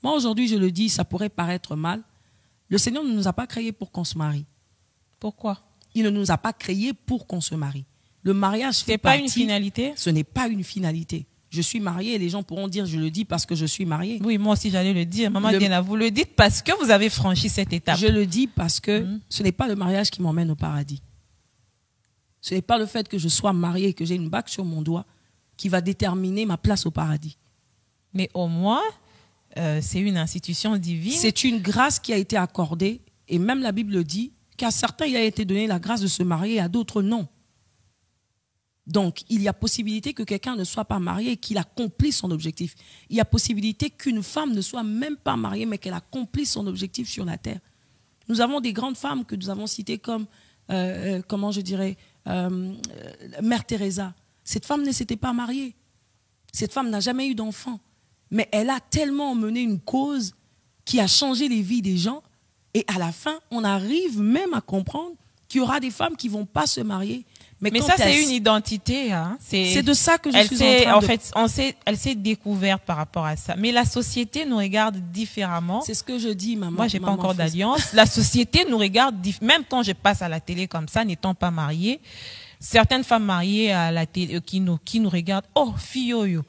Moi, aujourd'hui, je le dis, ça pourrait paraître mal. Le Seigneur ne nous a pas créés pour qu'on se marie. Pourquoi? Il ne nous a pas créés pour qu'on se marie. Le mariage fait pas partie... une finalité? Ce n'est pas une finalité. Je suis mariée et les gens pourront dire, je le dis parce que je suis mariée. Oui, moi aussi, j'allais le dire. Maman Diana, vous le dites parce que vous avez franchi cette étape. Je le dis parce que ce n'est pas le mariage qui m'emmène au paradis. Ce n'est pas le fait que je sois mariée et que j'ai une bague sur mon doigt qui va déterminer ma place au paradis. Mais au moins, c'est une institution divine. C'est une grâce qui a été accordée, et même la Bible dit qu'à certains, il a été donné la grâce de se marier, et à d'autres, non. Donc, il y a possibilité que quelqu'un ne soit pas marié et qu'il accomplisse son objectif. Il y a possibilité qu'une femme ne soit même pas mariée, mais qu'elle accomplisse son objectif sur la terre. Nous avons des grandes femmes que nous avons citées comme, comment je dirais, Mère Teresa. Cette femme ne s'était pas mariée. Cette femme n'a jamais eu d'enfant. Mais elle a tellement mené une cause qui a changé les vies des gens. Et à la fin, on arrive même à comprendre qu'il y aura des femmes qui ne vont pas se marier. Mais ça, c'est une identité. Hein. C'est de ça que je suis en train de... En fait, elle s'est découverte par rapport à ça. Mais la société nous regarde différemment. C'est ce que je dis, maman. Moi, je n'ai pas encore d'alliance. La société nous regarde, même quand je passe à la télé comme ça, n'étant pas mariée, certaines femmes mariées à la télé, qui nous regardent, oh, fille.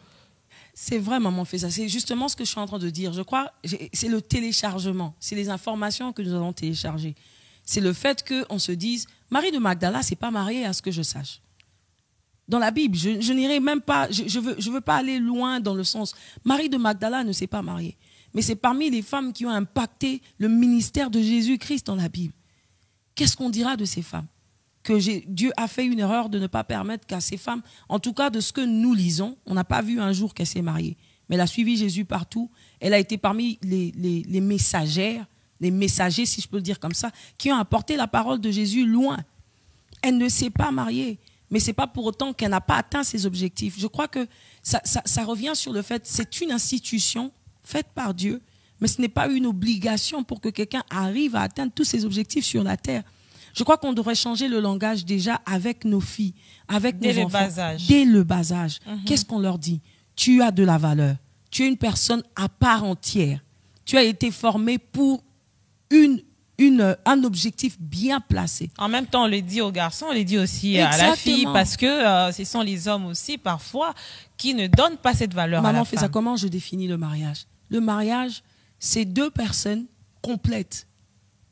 C'est vrai, maman fait ça. C'est justement ce que je suis en train de dire. Je crois, c'est le téléchargement. C'est les informations que nous allons télécharger. C'est le fait qu'on se dise, Marie de Magdala, c'est pas mariée à ce que je sache. Dans la Bible, je n'irai même pas, je veux pas aller loin dans le sens, Marie de Magdala ne s'est pas mariée. Mais c'est parmi les femmes qui ont impacté le ministère de Jésus-Christ dans la Bible. Qu'est-ce qu'on dira de ces femmes? Que Dieu a fait une erreur de ne pas permettre qu'à ces femmes, en tout cas de ce que nous lisons, on n'a pas vu un jour qu'elle s'est mariée. Mais elle a suivi Jésus partout. Elle a été parmi les messagères, les messagers, si je peux le dire comme ça, qui ont apporté la parole de Jésus loin. Elle ne s'est pas mariée, mais ce n'est pas pour autant qu'elle n'a pas atteint ses objectifs. Je crois que ça revient sur le fait, c'est une institution faite par Dieu, mais ce n'est pas une obligation pour que quelqu'un arrive à atteindre tous ses objectifs sur la terre. Je crois qu'on devrait changer le langage déjà avec nos filles, avec nos enfants. Dès le bas âge. Dès le bas âge. Qu'est-ce qu'on leur dit? Tu as de la valeur. Tu es une personne à part entière. Tu as été formé pour un objectif bien placé. En même temps, on le dit aux garçons, on le dit aussi à la fille, parce que ce sont les hommes aussi, parfois, qui ne donnent pas cette valeur à la femme. Maman fait ça. Comment je définis le mariage? Le mariage, c'est deux personnes complètes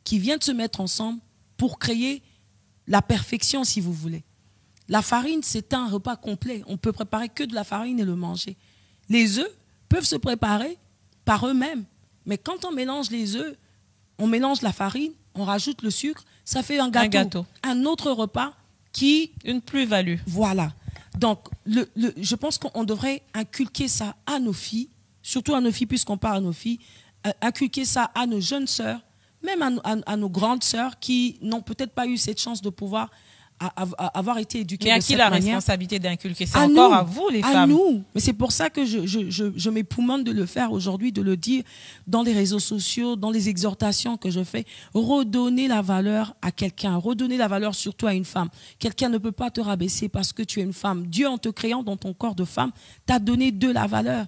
qui viennent se mettre ensemble pour créer la perfection, si vous voulez. La farine, c'est un repas complet. On peut préparer que de la farine et le manger. Les œufs peuvent se préparer par eux-mêmes. Mais quand on mélange les œufs, on mélange la farine, on rajoute le sucre, ça fait un gâteau. Un autre repas qui... Une plus-value. Voilà. Donc, je pense qu'on devrait inculquer ça à nos filles, surtout à nos filles, puisqu'on parle à nos filles, inculquer ça à nos jeunes sœurs, même à nos grandes sœurs qui n'ont peut-être pas eu cette chance de pouvoir avoir été éduquées de cette manière. Mais à qui la responsabilité d'inculquer? C'est encore à vous, les femmes. À nous. Mais c'est pour ça que je m'époumonne de le faire aujourd'hui, de le dire dans les réseaux sociaux, dans les exhortations que je fais. Redonner la valeur à quelqu'un, redonner la valeur surtout à une femme. Quelqu'un ne peut pas te rabaisser parce que tu es une femme. Dieu, en te créant dans ton corps de femme, t'a donné de la valeur.